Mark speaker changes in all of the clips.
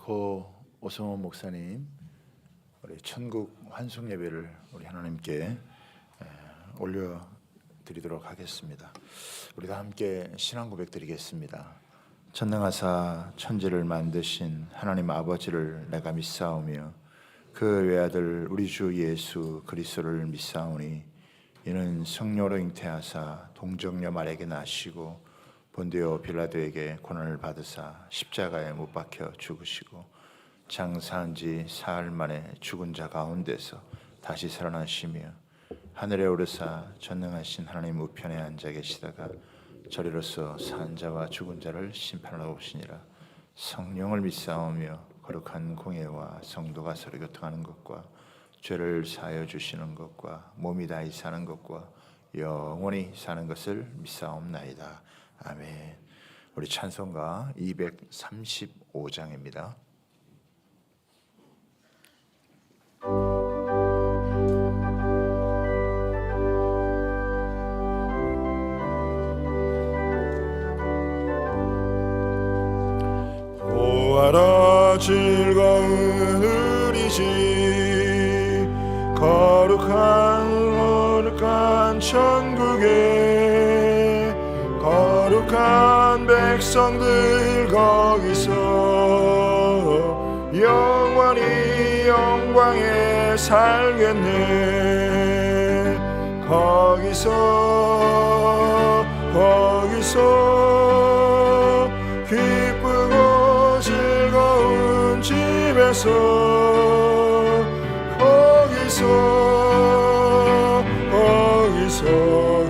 Speaker 1: 고 오성원 목사님, 우리 천국 환송 예배를 우리 하나님께 올려드리도록 하겠습니다. 우리 다 함께 신앙 고백 드리겠습니다. 전능하사 천지를 만드신 하나님 아버지를 내가 믿사오며 그 외아들 우리 주 예수 그리스도를 믿사오니 이는 성령으로 잉태하사 동정녀 마리아에게 나시고 본디오 빌라도에게 고난을 받으사 십자가에 못 박혀 죽으시고 장사한 지 사흘 만에 죽은 자 가운데서 다시 살아나시며 하늘에 오르사 전능하신 하나님 우편에 앉아 계시다가 저리로서 산 자와 죽은 자를 심판하러 오시니라. 성령을 믿사오며 거룩한 공예와 성도가 서로 교통하는 것과 죄를 사하여 주시는 것과 몸이 다시 사는 것과 영원히 사는 것을 믿사옵나이다. 아멘. 우리 찬송가 235장입니다.
Speaker 2: 보아라 즐거운 우리 집 거룩한 천국에 거룩한 백성들 거기서 영원히 영광에 살겠네. 거기서 기쁘고 즐거운 집에서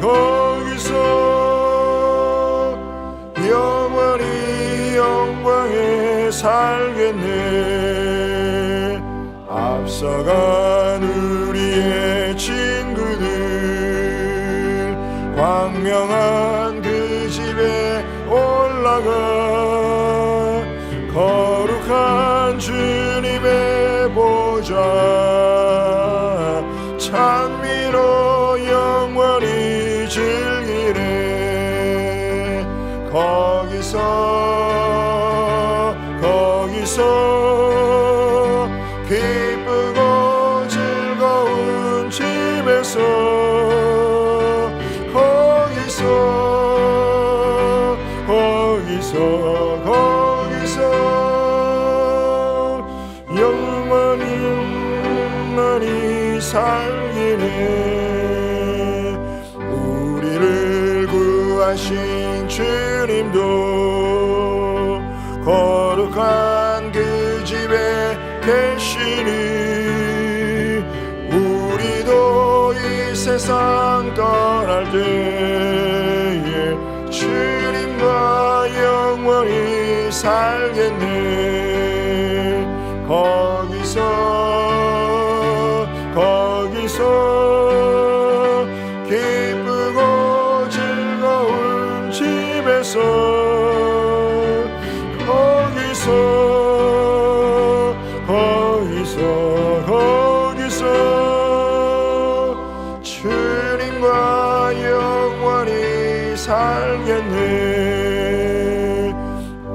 Speaker 2: 거기서 영원히 영광에 살겠네. 앞서간 우리의 친구들 광명한 그 집에 올라가 거룩한 주님의 보좌 찬미로 영원히 즐기네. 거기서 기쁘고 즐거운 집에서 영원히 살기네. 우리를 구하신 주님도 거룩한 그 집에 계시니 우리도 이 세상 떠날 때에 주님과 영원히 살겠네. 거기서 기쁘고 즐거운 집에서 거기서 주님과 영원히 살겠네.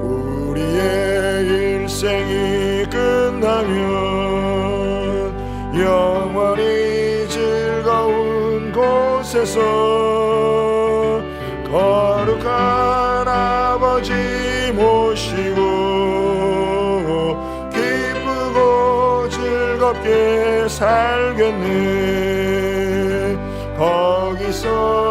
Speaker 2: 우리의 일생이 끝나면 영원히 즐거운 곳에서 거룩한 아버지 모시고 기쁘고 즐겁게 살겠네. 거기서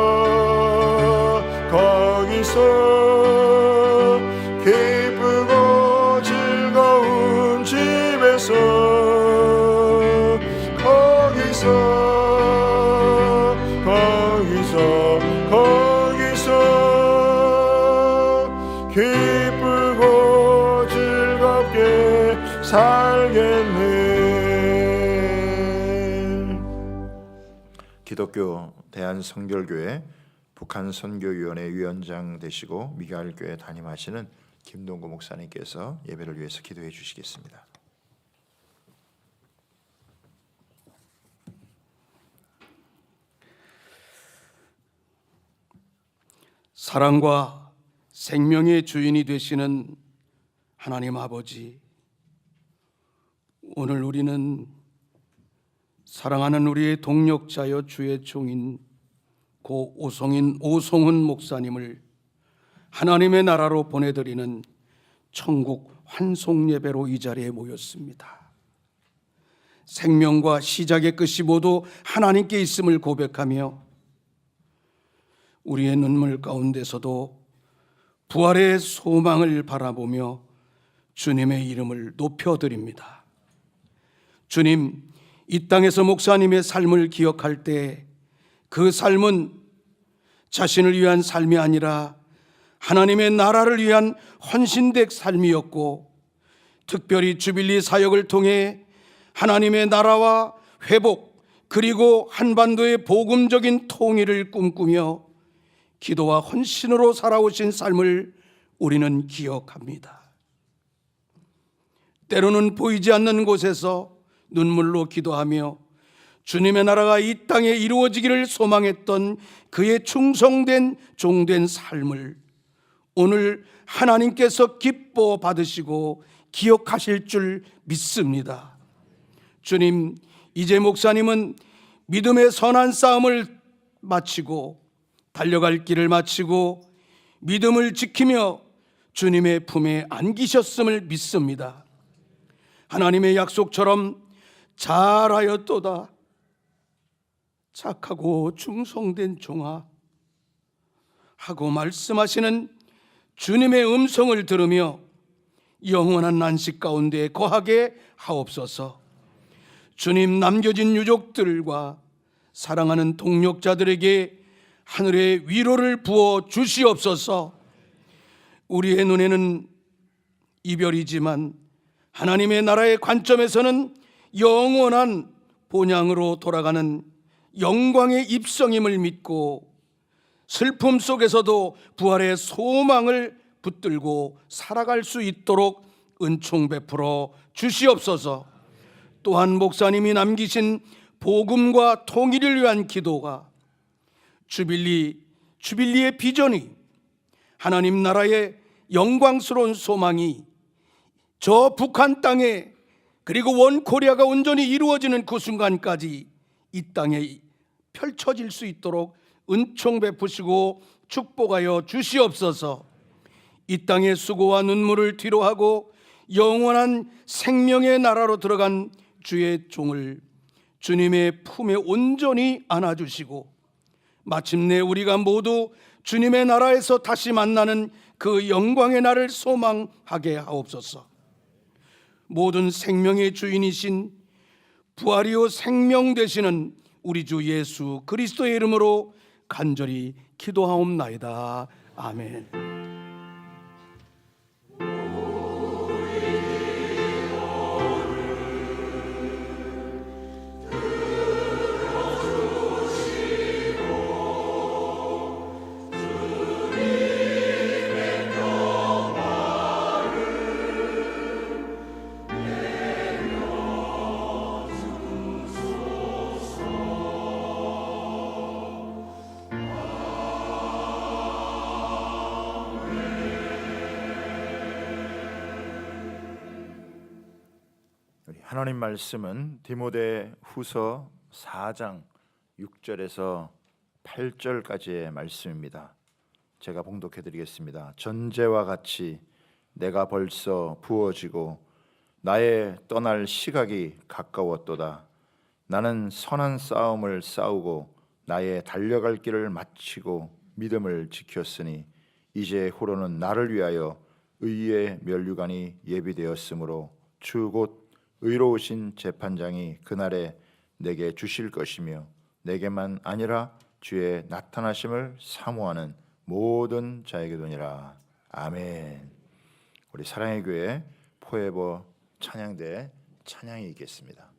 Speaker 2: 기쁘고 즐거운 집에서 기쁘고 즐겁게 살겠네.
Speaker 1: 기독교 대한성결교회 북한선교위원회 위원장 되시고 미가엘교회 담임하시는 김동구 목사님께서 예배를 위해서 기도해 주시겠습니다.
Speaker 3: 사랑과 생명의 주인이 되시는 하나님 아버지, 오늘 우리는 사랑하는 우리의 동력자여 주의 종인 고 오송훈 목사님을 하나님의 나라로 보내드리는 천국 환송 예배로 이 자리에 모였습니다. 생명과 시작의 끝이 모두 하나님께 있음을 고백하며 우리의 눈물 가운데서도 부활의 소망을 바라보며 주님의 이름을 높여드립니다. 주님, 이 땅에서 목사님의 삶을 기억할 때 그 삶은 자신을 위한 삶이 아니라 하나님의 나라를 위한 헌신된 삶이었고, 특별히 주빌리 사역을 통해 하나님의 나라와 회복 그리고 한반도의 복음적인 통일을 꿈꾸며 기도와 헌신으로 살아오신 삶을 우리는 기억합니다. 때로는 보이지 않는 곳에서 눈물로 기도하며 주님의 나라가 이 땅에 이루어지기를 소망했던 그의 충성된 종된 삶을 오늘 하나님께서 기뻐 받으시고 기억하실 줄 믿습니다. 주님, 이제 목사님은 믿음의 선한 싸움을 마치고 달려갈 길을 마치고 믿음을 지키며 주님의 품에 안기셨음을 믿습니다. 하나님의 약속처럼 잘하였도다 착하고 충성된 종아 하고 말씀하시는 주님의 음성을 들으며 영원한 안식 가운데 거하게 하옵소서. 주님, 남겨진 유족들과 사랑하는 동력자들에게 하늘의 위로를 부어 주시옵소서. 우리의 눈에는 이별이지만 하나님의 나라의 관점에서는 영원한 본향으로 돌아가는 영광의 입성임을 믿고 슬픔 속에서도 부활의 소망을 붙들고 살아갈 수 있도록 은총 베풀어 주시옵소서. 또한 목사님이 남기신 복음과 통일을 위한 기도가 주빌리의 비전이 하나님 나라의 영광스러운 소망이 저 북한 땅에 그리고 원코리아가 온전히 이루어지는 그 순간까지 이 땅에 펼쳐질 수 있도록 은총 베푸시고 축복하여 주시옵소서. 이 땅의 수고와 눈물을 뒤로하고 영원한 생명의 나라로 들어간 주의 종을 주님의 품에 온전히 안아주시고 마침내 우리가 모두 주님의 나라에서 다시 만나는 그 영광의 날을 소망하게 하옵소서. 모든 생명의 주인이신 부활이요 생명 되시는 우리 주 예수 그리스도의 이름으로 간절히 기도하옵나이다. 아멘.
Speaker 1: 하나님 말씀은 디모데 후서 4장 6절에서 8절까지의 말씀입니다. 제가 봉독해 드리겠습니다. 전제와 같이 내가 벌써 부어지고 나의 떠날 시각이 가까웠도다. 나는 선한 싸움을 싸우고 나의 달려갈 길을 마치고 믿음을 지켰으니 이제 후로는 나를 위하여 의의 면류관이 예비되었으므로 주 곧 의로우신 재판장이 그날에 내게 주실 것이며 내게만 아니라 주의 나타나심을 사모하는 모든 자에게도니라. 아멘. 우리 사랑의 교회 포에버 찬양대 찬양이 있겠습니다.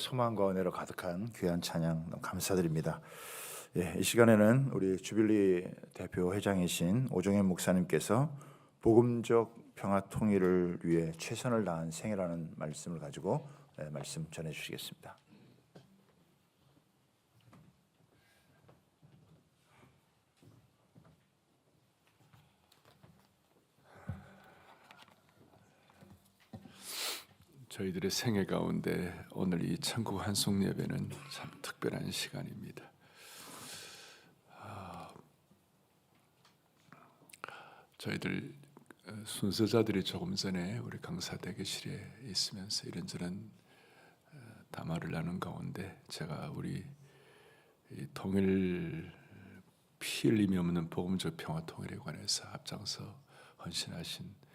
Speaker 1: 소망과 은혜로 가득한 귀한 찬양 너무 감사드립니다. 예, 이 시간에는 우리 주빌리 대표 회장이신 오종현 목사님께서 복음적 평화 통일을 위해 최선을 다한 생애라는 말씀을 가지고 말씀 전해 주시겠습니다.
Speaker 4: 저희들의 생애 가운데 오늘 이 천국 환송 예배는 참 특별한 시간입니다. 저희들 순서자들이 조금 전에 우리 강사 대기실에 있으면서 이런저런 담화를 나눈 가운데 제가 우리 이 통일 피 흘림이 없는 복음적 평화 통일에 관해서 앞장서 헌신하신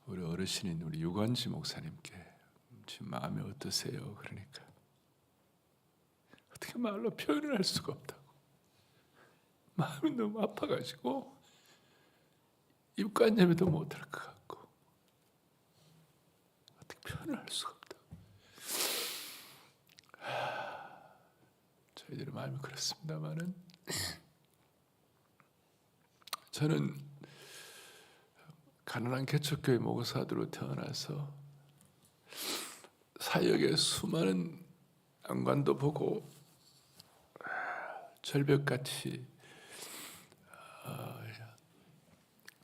Speaker 4: 우리 어르신인 우리 유관지 목사님께 지금 마음이 어떠세요? 그러니까 어떻게 말로 표현을 할 수가 없다고 마음이 너무 아파가지고 입관 예배도 못할 것 같고 어떻게 표현을 할 수가 없다고. 저희들의 마음이 그렇습니다만은 저는 가난한 개척교회 목사들로 태어나서 사역의 수많은 안관도 보고 절벽같이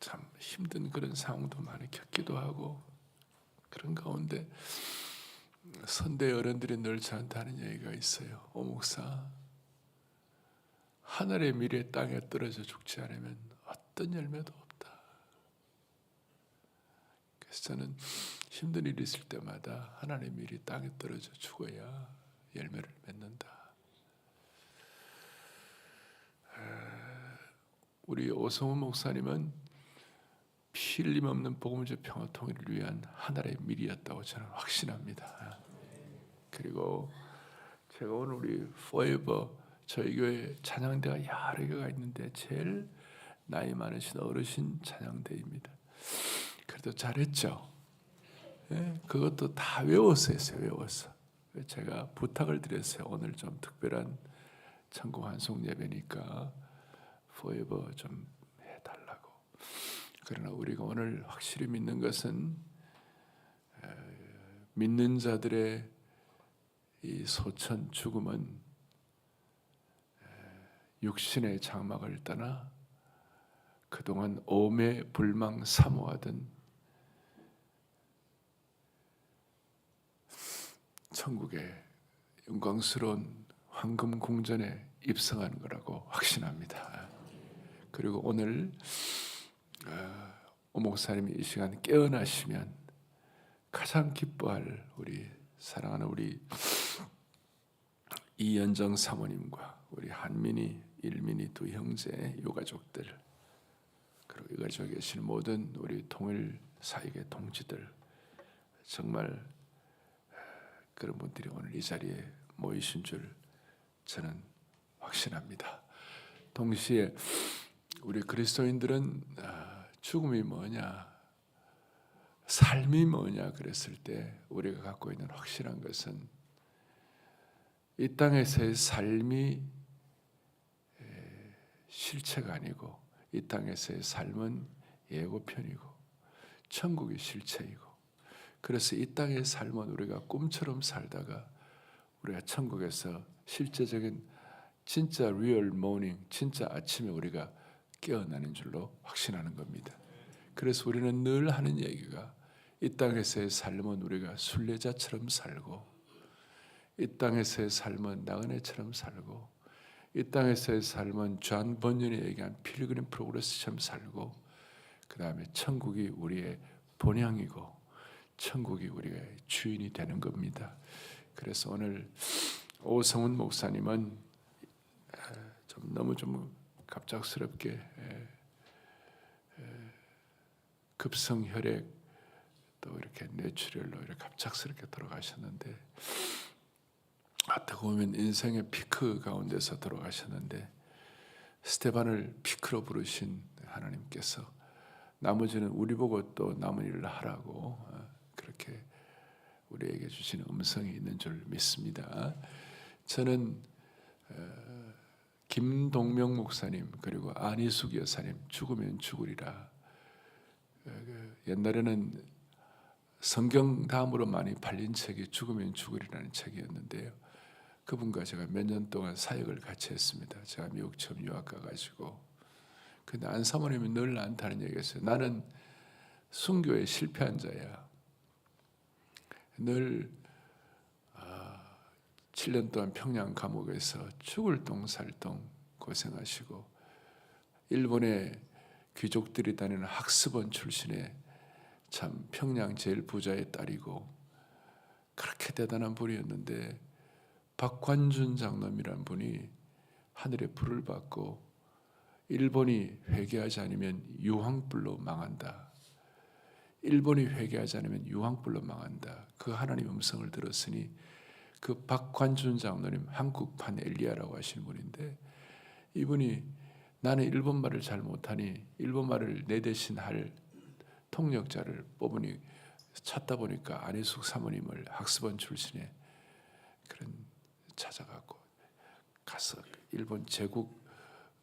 Speaker 4: 참 힘든 그런 상황도 많이 겪기도 하고 그런 가운데 선대 어른들이 늘 저한테 하는 얘기가 있어요. 오 목사, 하늘의 미래 땅에 떨어져 죽지 않으면 어떤 열매도 없다. 그래서 저는 힘든 일이 있을 때마다 하나님의 미리 땅에 떨어져 죽어야 열매를 맺는다. 우리 오성훈 목사님은 피 흘림 없는 복음적 평화 통일을 위한 하나의 미리였다고 저는 확신합니다. 그리고 제가 오늘 우리 포에버 저희 교회 찬양대가 여러 개가 있는데 제일 나이 많으신 어르신 찬양대입니다. 그래도 잘했죠. 예, 그것도 다 외워서 했어요. 외워서. 제가 부탁을 드렸어요. 오늘 좀 특별한 천국 환송 예배니까 포에버 좀 해달라고. 그러나 우리가 오늘 확실히 믿는 것은 믿는 자들의 이 소천 죽음은 육신의 장막을 떠나 그동안 오매 불망 사모하던 천국의 영광스러운 황금 궁전에 입성하는 거라고 확신합니다. 그리고 오늘 오 목사님이 이 시간 깨어나시면 가장 기뻐할 우리 사랑하는 우리 이연정 사모님과 우리 한민희, 일민희 두 형제 유가족들 그리고 이 가족에 계신 모든 우리 통일 사역의 동지들 정말 그런 분들이 오늘 이 자리에 모이신 줄 저는 확신합니다. 동시에 우리 그리스도인들은 죽음이 뭐냐, 삶이 뭐냐 그랬을 때 우리가 갖고 있는 확실한 것은 이 땅에서의 삶이 실체가 아니고 이 땅에서의 삶은 예고편이고 천국이 실체이고 그래서 이 땅의 삶은 우리가 꿈처럼 살다가 우리가 천국에서 실제적인 진짜 리얼 모닝, 진짜 아침에 우리가 깨어나는 줄로 확신하는 겁니다. 그래서 우리는 늘 하는 얘기가 이 땅에서의 삶은 우리가 순례자처럼 살고 이 땅에서의 삶은 나그네처럼 살고 이 땅에서의 삶은 존 번연이 얘기한 필그림 프로그레스처럼 살고 그 다음에 천국이 우리의 본향이고 천국이 우리의 주인이 되는 겁니다. 그래서 오늘 오성훈 목사님은 너무 갑작스럽게 급성혈액 또 이렇게 뇌출혈로 이렇게 갑작스럽게 돌아가셨는데 어떻게 보면 인생의 피크 가운데서 돌아가셨는데 스테반을 피크로 부르신 하나님께서 나머지는 우리 보고 또 남은 일을 하라고 그렇게 우리에게 주시는 음성이 있는 줄 믿습니다. 저는 김동명 목사님 그리고 안희숙 여사님 죽으면 죽으리라. 옛날에는 성경 다음으로 많이 팔린 책이 죽으면 죽으리라는 책이었는데요. 그분과 제가 몇 년 동안 사역을 같이 했습니다. 제가 미국 처음 유학 가가지고. 근데 안 사모님이 늘 나한테 하는 얘기였어요. 나는 순교에 실패한 자야. 늘 7년 동안 평양 감옥에서 죽을 똥살똥 고생하시고 일본의 귀족들이 다니는 학습원 출신의 참 평양 제일 부자의 딸이고 그렇게 대단한 분이었는데 박관준 장로님이란 분이 하늘의 불을 받고 일본이 회개하지 않으면 유황불로 망한다. 일본이 회개하지 않으면 유황불로 망한다. 그 하나님의 음성을 들었으니 그 박관준 장로님 한국판 엘리야라고 하시는 분인데 이분이 나는 일본말을 잘 못하니 일본말을 내 대신 할 통역자를 뽑으니 찾다 보니까 안희숙 사모님을 학습원 출신의 그런 찾아가고 가서 일본 제국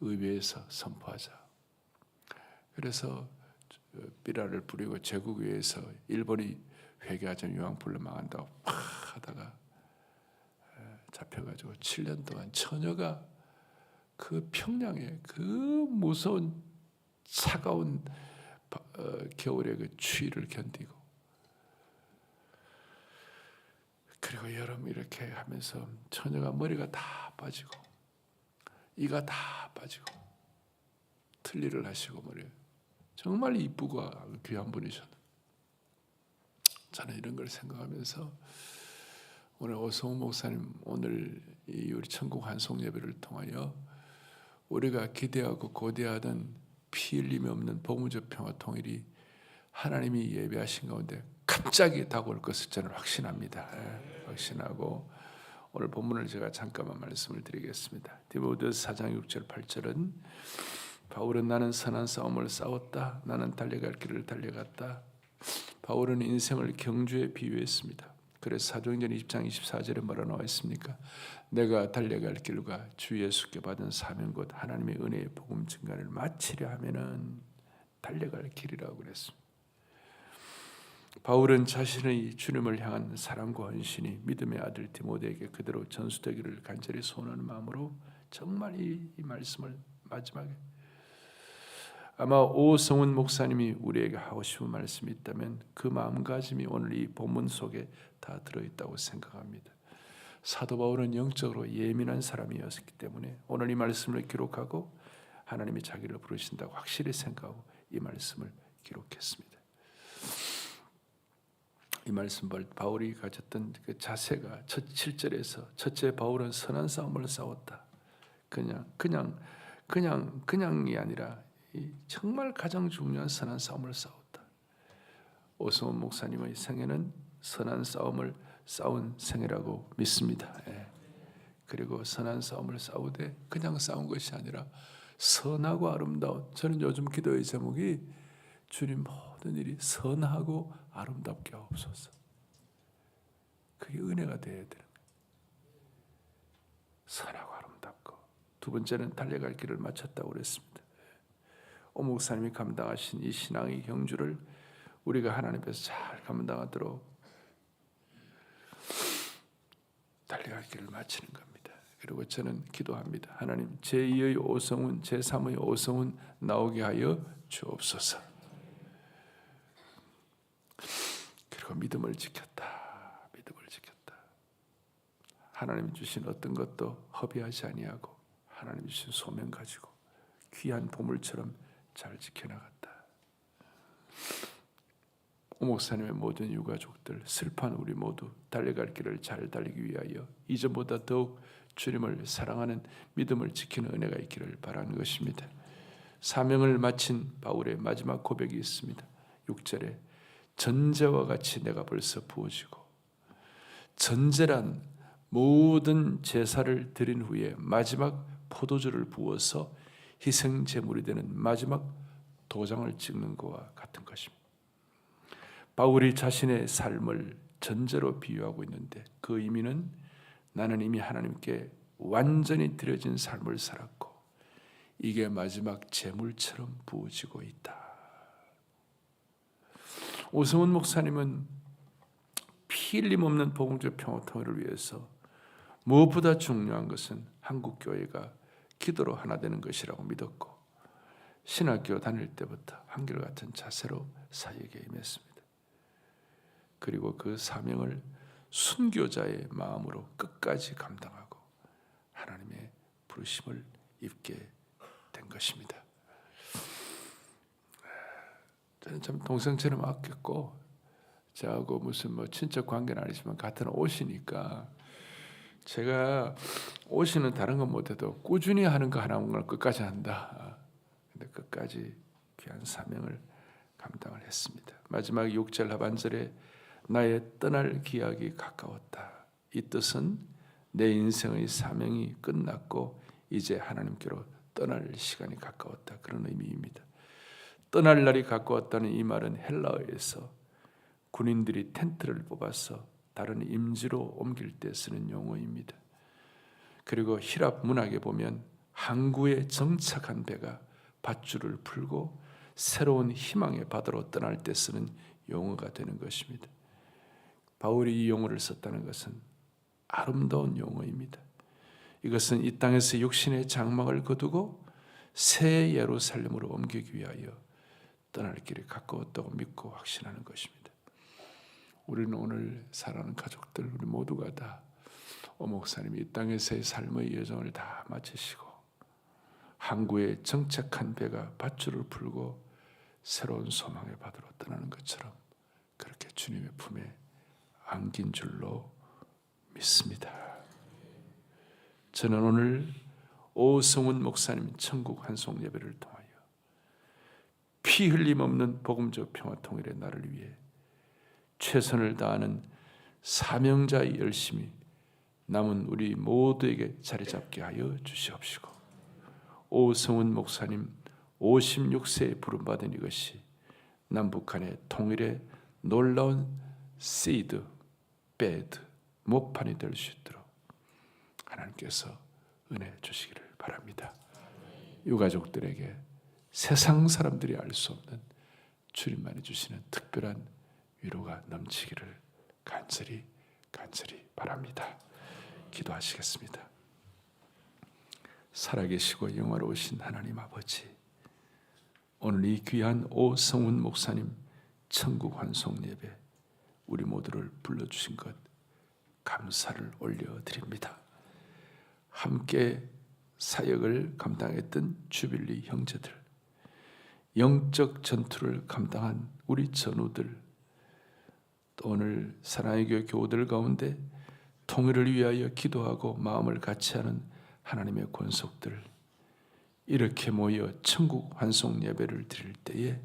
Speaker 4: 의회에서 선포하자. 그래서 삐라를 부리고 제국의회에서 일본이 회개하자면 유황불로 망한다고 팍 하다가 잡혀가지고 7년 동안 처녀가 그 평양의 그 무서운 차가운 겨울의 그 추위를 견디고 그리고 여름 이렇게 하면서 처녀가 머리가 다 빠지고 이가 다 빠지고 틀니를 하시고 머리 정말 이쁘고 귀한 분이셨는데 저는 이런 걸 생각하면서 오늘 오성훈 목사님 오늘 이 우리 천국 환송 예배를 통하여 우리가 기대하고 고대하던 피 흘림이 없는 복음적 평화 통일이 하나님이 예배하신 가운데 갑자기 다가올 것을 저는 확신합니다. 확신하고 오늘 본문을 제가 잠깐만 말씀을 드리겠습니다. 디모데후서 4장 6절 8절은 바울은 나는 선한 싸움을 싸웠다. 나는 달려갈 길을 달려갔다. 바울은 인생을 경주에 비유했습니다. 그래서 사도행전 20장 24절에 뭐라 나와 있습니까? 내가 달려갈 길과 주 예수께 받은 사명 곧 하나님의 은혜의 복음 증가를 마치려 하면은 달려갈 길이라고 그랬습니다. 바울은 자신의 주님을 향한 사랑과 헌신이 믿음의 아들 디모데에게 그대로 전수되기를 간절히 소원하는 마음으로 정말 이 말씀을 마지막에 아마 오성훈 목사님이 우리에게 하고 싶은 말씀이 있다면 그 마음가짐이 오늘 이 본문 속에 다 들어있다고 생각합니다. 사도 바울은 영적으로 예민한 사람이었기 때문에 오늘 이 말씀을 기록하고 하나님이 자기를 부르신다고 확실히 생각하고 이 말씀을 기록했습니다. 이 말씀 바울이 가졌던 그 자세가 첫 7절에서 첫째 바울은 선한 싸움을 싸웠다. 그냥이 아니라 정말 가장 중요한 선한 싸움을 싸웠다. 오성훈 목사님의 생애는 선한 싸움을 싸운 생애라고 믿습니다. 그리고 선한 싸움을 싸우되 그냥 싸운 것이 아니라 선하고 아름다운 저는 요즘 기도의 제목이 주님 모든 일이 선하고 아름답게 하옵소서. 그게 은혜가 되어야 되는 거예요. 선하고 아름답고 두 번째는 달려갈 길을 마쳤다고 그랬습니다. 오 목사님이 감당하신 이 신앙의 경주를 우리가 하나님 앞에서 잘 감당하도록 달려갈 길을 마치는 겁니다. 그리고 저는 기도합니다. 하나님 제2의 오성훈 제3의 오성훈 나오게 하여 주옵소서. 그리고 믿음을 지켰다. 믿음을 지켰다. 하나님 주신 어떤 것도 허비하지 아니하고 하나님 주신 소명 가지고 귀한 보물처럼 잘 지켜나갔다. 오 목사님의 모든 유가족들 슬퍼한 우리 모두 달려갈 길을 잘 달리기 위하여 이전보다 더욱 주님을 사랑하는 믿음을 지키는 은혜가 있기를 바라는 것입니다. 사명을 마친 바울의 마지막 고백이 있습니다. 6절에 전제와 같이 내가 벌써 부어지고 전제란 모든 제사를 드린 후에 마지막 포도주를 부어서 희생 제물이 되는 마지막 도장을 찍는 것과 같은 것입니다. 바울이 자신의 삶을 전제로 비유하고 있는데 그 의미는 나는 이미 하나님께 완전히 드려진 삶을 살았고 이게 마지막 제물처럼 부어지고 있다. 오성훈 목사님은 피 흘림 없는 복음적 평화통일을 위해서 무엇보다 중요한 것은 한국교회가 기도로 하나 되는 것이라고 믿었고 신학교 다닐 때부터 한결같은 자세로 사역에 임했습니다. 그리고 그 사명을 순교자의 마음으로 끝까지 감당하고 하나님의 부르심을 입게 된 것입니다. 저는 참 동생처럼 아꼈고 저하고 무슨 친척 관계는 아니지만 같은 옷이니까 제가 옷이는 다른 건 못해도 꾸준히 하는 거 하나만 끝까지 한다. 근데 끝까지 귀한 사명을 감당을 했습니다. 마지막 6절 하반절에 나의 떠날 기약이 가까웠다. 이 뜻은 내 인생의 사명이 끝났고 이제 하나님께로 떠날 시간이 가까웠다. 그런 의미입니다. 떠날 날이 가까웠다는 이 말은 헬라어에서 군인들이 텐트를 뽑아서 다른 임지로 옮길 때 쓰는 용어입니다. 그리고 히랍 문학에 보면 항구에 정착한 배가 밧줄을 풀고 새로운 희망의 바다로 떠날 때 쓰는 용어가 되는 것입니다. 바울이 이 용어를 썼다는 것은 아름다운 용어입니다. 이것은 이 땅에서 육신의 장막을 거두고 새 예루살렘으로 옮기기 위하여 떠날 길이 가까웠다고 믿고 확신하는 것입니다. 우리는 오늘 사랑하는 가족들 우리 모두가 다 목사님이 이 땅에서의 삶의 여정을 다 마치시고 항구에 정착한 배가 밧줄을 풀고 새로운 소망의 바다로 떠나는 것처럼 그렇게 주님의 품에 안긴 줄로 믿습니다. 저는 오늘 오성훈 목사님 천국 환송 예배를 통하여 피 흘림 없는 복음적 평화 통일의 나를 위해 최선을 다하는 사명자의 열심이 남은 우리 모두에게 자리 잡게 하여 주시옵시고 오성훈 목사님 56세에 부름받은 이것이 남북한의 통일의 놀라운 시드, 베드, 목판이 될 수 있도록 하나님께서 은혜 주시기를 바랍니다. 유가족들에게 세상 사람들이 알 수 없는 주님만이 주시는 특별한 위로가 넘치기를 간절히 바랍니다. 기도하시겠습니다. 살아계시고 영화로우신 하나님 아버지, 오늘 이 귀한 오성훈 목사님 천국 환송 예배 우리 모두를 불러주신 것 감사를 올려드립니다. 함께 사역을 감당했던 주빌리 형제들, 영적 전투를 감당한 우리 전우들, 또 오늘 사랑의 교회 교우들 가운데 통일을 위하여 기도하고 마음을 같이하는 하나님의 권속들, 이렇게 모여 천국 환송 예배를 드릴 때에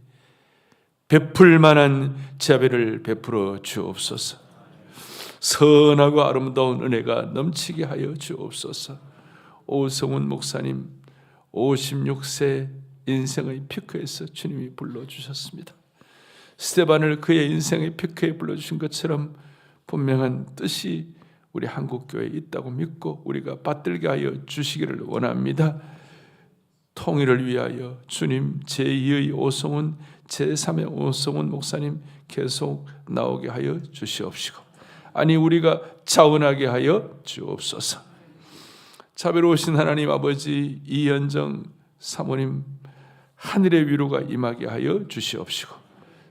Speaker 4: 베풀 만한 자비를 베풀어 주옵소서. 선하고 아름다운 은혜가 넘치게 하여 주옵소서. 오성훈 목사님 56세 인생의 피크에서 주님이 불러주셨습니다. 스테반을 그의 인생의 피크에 불러주신 것처럼 분명한 뜻이 우리 한국교회에 있다고 믿고 우리가 받들게 하여 주시기를 원합니다. 통일을 위하여 주님 제2의 오성훈, 제3의 오성훈 목사님 계속 나오게 하여 주시옵시고, 아니 우리가 자원하게 하여 주옵소서. 자비로우신 하나님 아버지, 이현정 사모님 하늘의 위로가 임하게 하여 주시옵시고,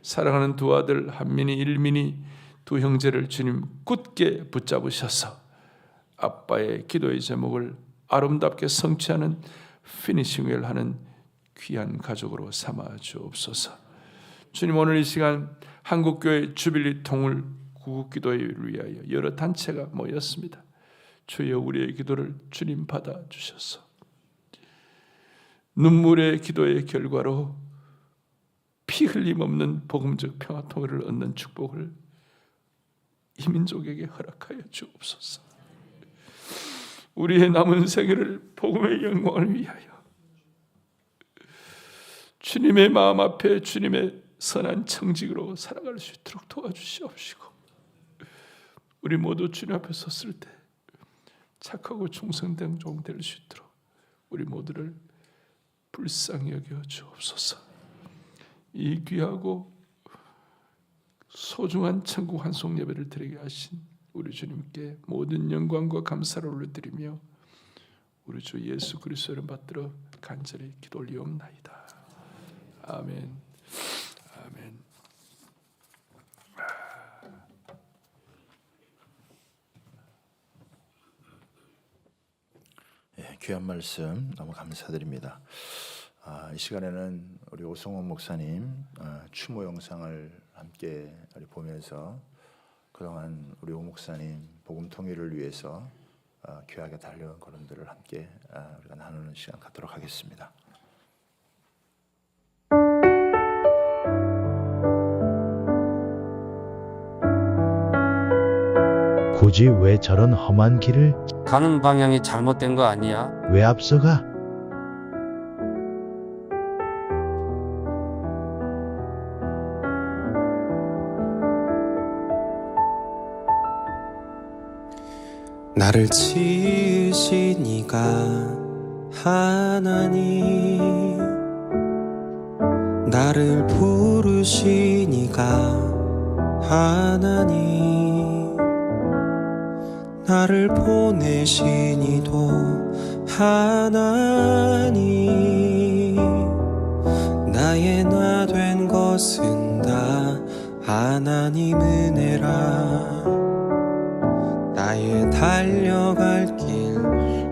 Speaker 4: 사랑하는 두 아들 한민이, 일민이 두 형제를 주님 굳게 붙잡으셔서 아빠의 기도의 제목을 아름답게 성취하는 피니싱을 하는 귀한 가족으로 삼아 주옵소서. 주님, 오늘 이 시간 한국교회 주빌리 통일 구국기도회를 위하여 여러 단체가 모였습니다. 주여 우리의 기도를 주님 받아 주셔서 눈물의 기도의 결과로 피 흘림 없는 복음적 평화 통일을 얻는 축복을 이 민족에게 허락하여 주옵소서. 우리의 남은 생애를 복음의 영광을 위하여 주님의 마음 앞에 주님의 선한 청직으로 살아갈 수 있도록 도와주시옵시고, 우리 모두 주님 앞에 섰을 때 착하고 충성된 종 될 수 있도록 우리 모두를 불쌍히 여겨 주옵소서. 이 귀하고 소중한 천국 환송 예배를 드리게 하신 우리 주님께 모든 영광과 감사를 올려드리며 우리 주 예수 그리스도를 받들어 간절히 기도 올리옵나이다. 아멘. 아멘.
Speaker 1: 귀한 말씀 너무 감사드립니다. 이 시간에는 우리 오성원 목사님 추모 영상을 함께 보면서 그동안 우리 오 목사님 복음 통일을 위해서 귀하게 달려온 걸음들을 함께 우리가 나누는 시간 갖도록 하겠습니다.
Speaker 5: 굳이 왜 저런 험한 길을
Speaker 6: 가는 방향이 잘못된 거 아니야?
Speaker 5: 왜 앞서가?
Speaker 7: 나를 지으신 이가 하나님, 나를 부르신 이가 하나님, 나를 보내신 이도 하나님, 나의 나 된 것은 다 하나님 은혜라. 나의 달려갈 길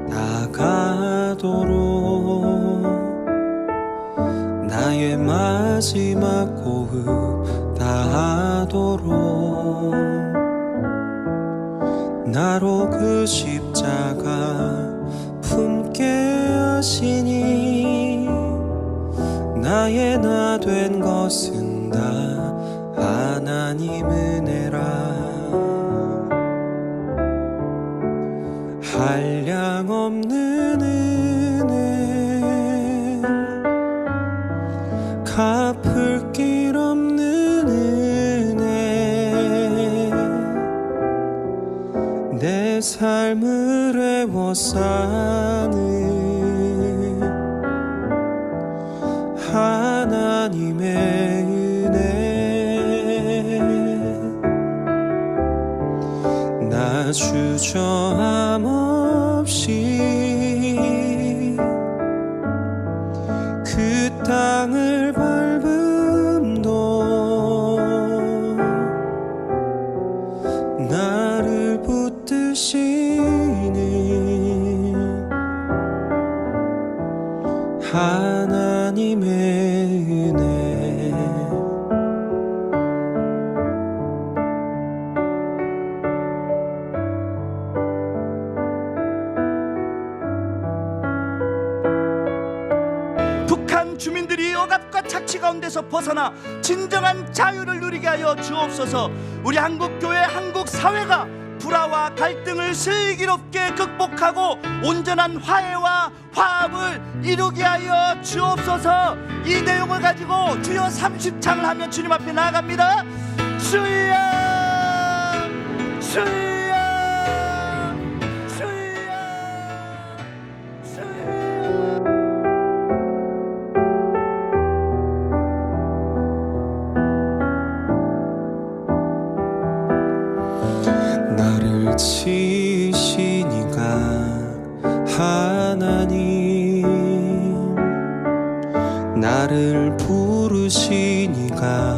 Speaker 7: 나가도록, 나의 마지막 호흡 다하도록, 나로 그 십자가 품게 하시니, 나의 나 된 것은 다 하나님 은혜라. 한량 없는 은혜, 갚을 길 없는 은혜, 내 삶을 애워싸는 하나님의 은혜, 나 주저함 없이 그 땅을 밟음도 나를 붙드시는 하나님의 은혜.
Speaker 8: 북한 주민들이 억압과 착취 가운데서 벗어나 진정한 자유를 누리게 하여 주옵소서. 우리 한국교회, 한국사회가 불화와 갈등을 슬기롭게 극복하고 온전한 화해와 화합을 이루게 하여 주옵소서. 이 내용을 가지고 주여 30창을 하며 주님 앞에 나아갑니다. 주여, 주여, 주여, 주여.
Speaker 7: 나를 지으신 이가 하나님, 나를 부르신 이가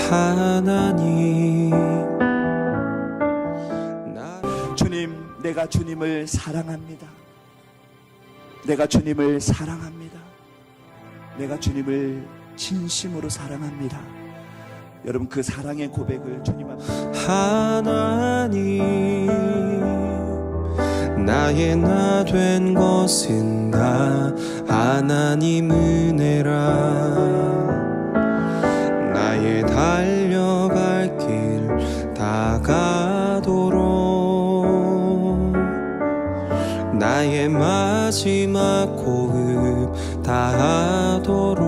Speaker 7: 하나님.
Speaker 8: 주님, 내가 주님을 사랑합니다. 내가 주님을 사랑합니다. 내가 주님을 진심으로 사랑합니다. 여러분, 그 사랑의 고백을 주님 앞에
Speaker 7: 하나님, 나의 나 된 것은 다 하나님 은혜라. 나의 달려갈 길 다가도록, 나의 마지막 호흡 다하도록,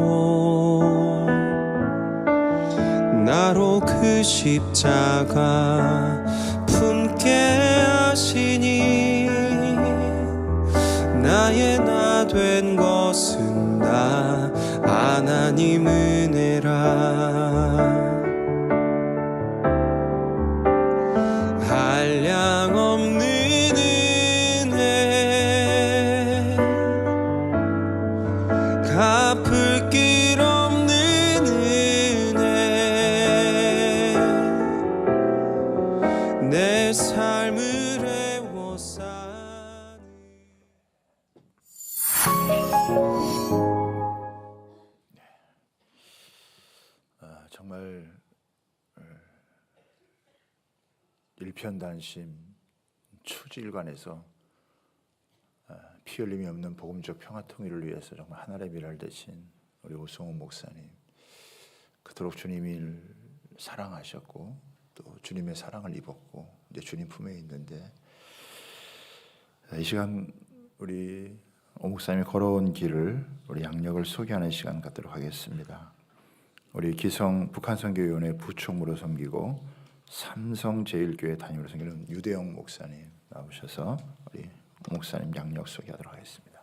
Speaker 7: 나로 그 십자가 즐겁게 하시니 나의 나 된 것은 다 하나님 은혜라. 한량 없는 은혜, 갚을 길 없는 은혜, 내 삶을 애워싸는.
Speaker 1: 정말 일편단심 추질관에서 피 흘림이 없는 복음적 평화 통일을 위해서 정말 하늘의 미랄 되신 우리 오성훈 목사님, 그토록 주님을 사랑하셨고 또 주님의 사랑을 입었고 이제 주님 품에 있는데, 이 시간 우리 오 목사님이 걸어온 길을, 우리 양력을 소개하는 시간 갖도록 하겠습니다. 우리 기성 북한선교위원회 부총무로 섬기고 삼성제일교회 담임으로 섬기는 유대영 목사님 나오셔서 우리 목사님 양력 소개하도록 하겠습니다.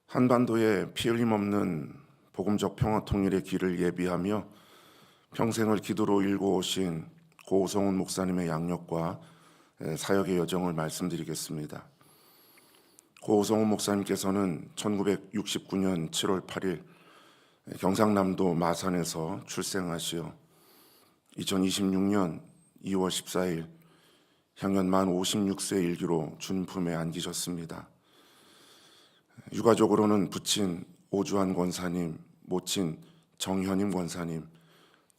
Speaker 2: 한반도의 피 흘림 없는 복음적 평화 통일의 길을 예비하며 평생을 기도로 일궈오신 고오성훈 목사님의 양력과 사역의 여정을 말씀드리겠습니다. 고오성훈 목사님께서는 1969년 7월 8일 경상남도 마산에서 출생하시어 2026년 2월 14일 향년 만 56세 일기로 주님 품에 안기셨습니다. 유가족으로는 부친 오주환 권사님, 모친 정현임 권사님,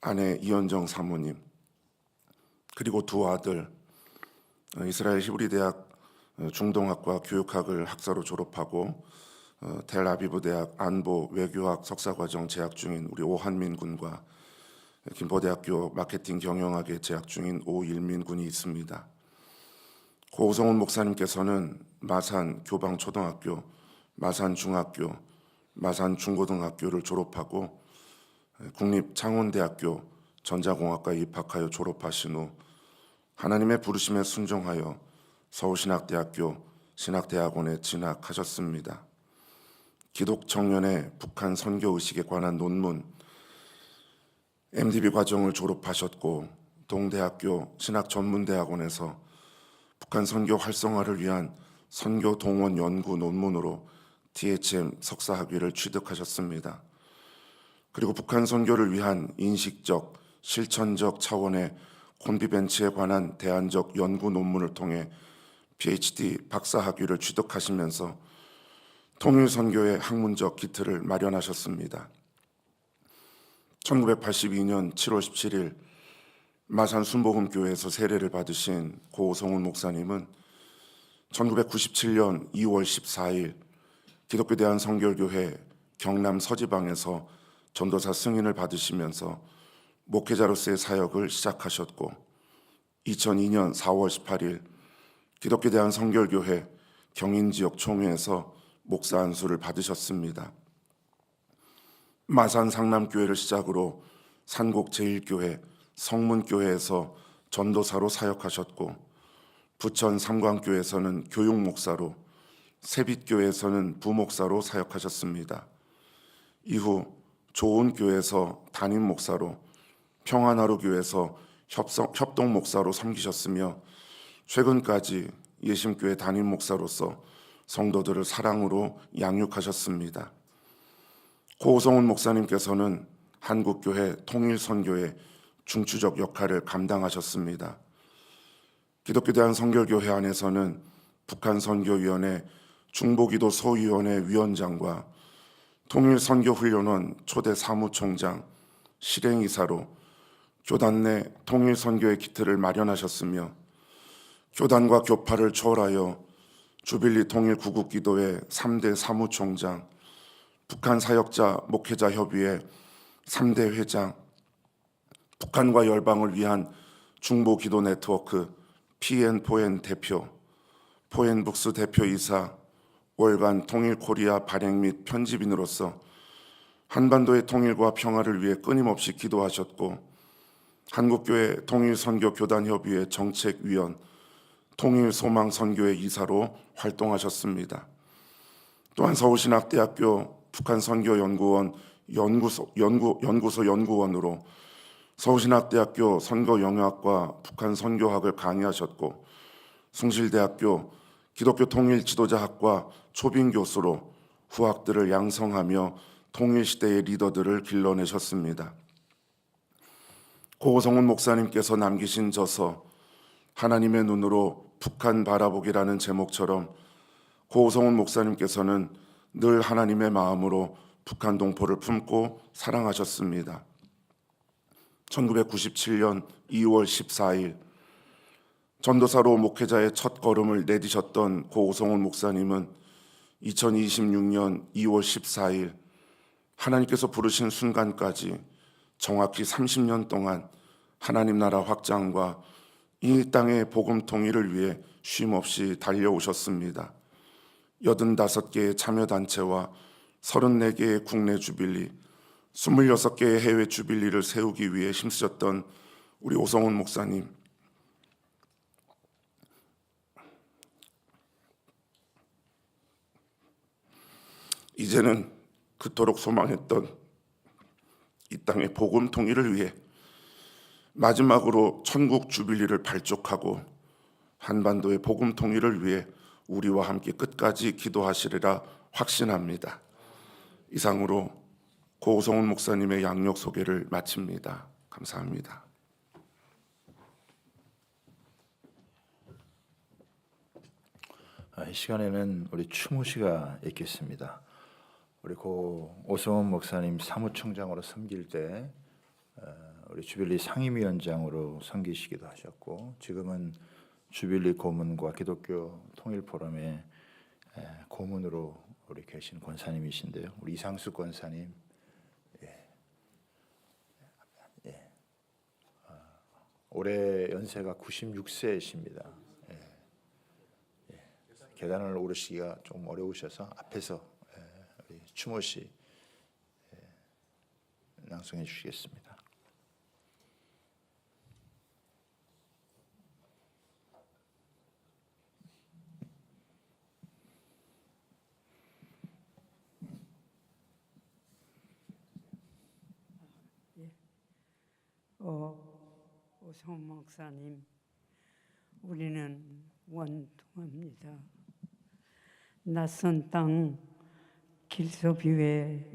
Speaker 2: 아내 이현정 사모님, 그리고 두 아들, 이스라엘 히브리 대학 중동학과 교육학을 학사로 졸업하고 텔아비브 대학 안보 외교학 석사과정 재학 중인 우리 오한민 군과 김포대학교 마케팅 경영학에 재학 중인 오일민 군이 있습니다. 고오성훈 목사님께서는 마산 교방초등학교, 마산 중학교, 마산 중고등학교를 졸업하고 국립창원대학교 전자공학과에 입학하여 졸업하신 후 하나님의 부르심에 순종하여 서울신학대학교 신학대학원에 진학하셨습니다. 기독청년의 북한 선교의식에 관한 논문 MDB 과정을 졸업하셨고 동대학교 신학전문대학원에서 북한 선교 활성화를 위한 선교 동원 연구 논문으로 THM 석사학위를 취득하셨습니다. 그리고 북한 선교를 위한 인식적, 실천적 차원의 콘비벤치에 관한 대안적 연구 논문을 통해 PhD 박사학위를 취득하시면서 통일선교의 학문적 기틀을 마련하셨습니다. 1982년 7월 17일 마산 순복음교회에서 세례를 받으신 고오성훈 목사님은 1997년 2월 14일 기독교 대한성결교회 경남 서지방에서 전도사 승인을 받으시면서 목회자로서의 사역을 시작하셨고 2002년 4월 18일 기독교 대한성결교회 경인지역 총회에서 목사 안수를 받으셨습니다. 마산 상남교회를 시작으로 산곡제일교회, 성문교회에서 전도사로 사역하셨고 부천 삼광교회에서는 교육목사로, 세빛교회에서는 부목사로 사역하셨습니다. 이후 좋은교회에서 담임목사로, 평안하루교회에서 협동목사로 섬기셨으며 최근까지 예심교회 담임목사로서 성도들을 사랑으로 양육하셨습니다. 고오성훈 목사님께서는 한국교회 통일선교의 중추적 역할을 감당하셨습니다. 기독교 대한성결교회 안에서는 북한선교위원회 중보기도 소위원회 위원장과 통일선교훈련원 초대 사무총장, 실행이사로 교단 내 통일선교의 기틀을 마련하셨으며 교단과 교파를 초월하여 주빌리 통일구국기도회 3대 사무총장, 북한 사역자 목회자 협의회 3대 회장, 북한과 열방을 위한 중보기도 네트워크 PN4N 대표, 포엔북스 대표이사, 월간 통일 코리아 발행 및 편집인으로서 한반도의 통일과 평화를 위해 끊임없이 기도하셨고 한국교회 통일선교교단협의회 정책위원, 통일소망선교회 이사로 활동하셨습니다. 또한 서울신학대학교 북한선교연구원 연구소 연구원으로 서울신학대학교 선거영역학과 북한선교학을 강의하셨고 숭실대학교 기독교 통일지도자학과 초빙교수로 후학들을 양성하며 통일시대의 리더들을 길러내셨습니다. 고성훈 목사님께서 남기신 저서 하나님의 눈으로 북한 바라보기라는 제목처럼 고성훈 목사님께서는 늘 하나님의 마음으로 북한 동포를 품고 사랑하셨습니다. 1997년 2월 14일 전도사로 목회자의 첫 걸음을 내디셨던 고성훈 목사님은 2026년 2월 14일 하나님께서 부르신 순간까지 정확히 30년 동안 하나님 나라 확장과 이 땅의 복음 통일을 위해 쉼없이 달려오셨습니다. 85개의 참여단체와 34개의 국내 주빌리, 26개의 해외 주빌리를 세우기 위해 힘쓰셨던 우리 오성훈 목사님, 이제는 그토록 소망했던 이 땅의 복음 통일을 위해 마지막으로 천국 주빌리를 발족하고 한반도의 복음 통일을 위해 우리와 함께 끝까지 기도하시리라 확신합니다. 이상으로 고성훈 목사님의 양력 소개를 마칩니다. 감사합니다.
Speaker 1: 이 시간에는 우리 추모 씨가 있겠습니다. 우리 고 오성훈 목사님 사무총장으로 섬길 때 우리 주빌리 상임위원장으로 섬기시기도 하셨고 지금은 주빌리 고문과 기독교 통일포럼의 고문으로 우리 계신 권사님이신데요. 우리 이상수 권사님, 올해 연세가 96세이십니다. 계단을 오르시기가 좀 어려우셔서 앞에서 우리 추모 씨 낭송해 주시겠습니다.
Speaker 9: 오성훈 목사님, 우리는 원통합니다. 낯선 땅 길섭 위에